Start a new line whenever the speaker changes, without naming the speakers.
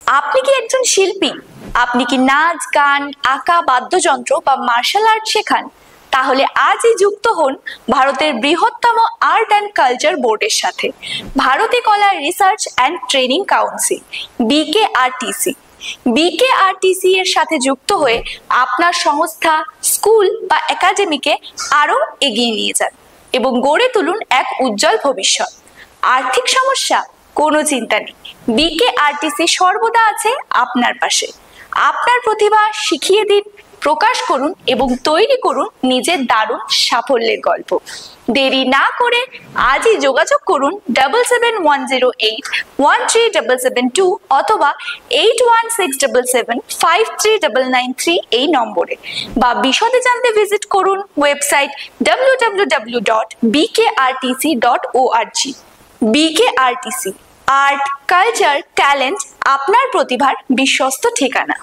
আপনি কি একজন শিল্পী? আপনি কি নাচ, গান, আঁকা, বাদ্যযন্ত্র বা মার্শাল আর্ট শেখান? তাহলে আজই যুক্ত হন ভারতের বৃহত্তম আর্ট অ্যান্ড কালচার বোর্ডের সাথে, ভারতী কলা research and training council, BKRTC। BKRTC এর সাথে যুক্ত হয়ে আপনার সংস্থা, স্কুল বা একাডেমিকে আরো এগিয়ে নিয়ে যান এবং গড়ে তুলুন এক উজ্জ্বল ভবিষ্যৎ। আর্থিক সমস্যা? কোনো চিন্তা নেই, BKRTC সর্বদা আছে আপনার পাশে। আপনার প্রতিভা শিখিয়ে দিন, প্রকাশ করুন এবং তৈরি করুন নিজের দারুণ সাফল্যের গল্প। দেরি না করে আজই যোগাযোগ করুন 7710813772 অথবা 8167753993 এই নম্বরে, বা বিশদে জানতে ভিজিট করুন website www.bkrtc.org। BKRTC, art, culture, talent, আপনার প্রতিভার বিশ্বস্ত ঠিকানা।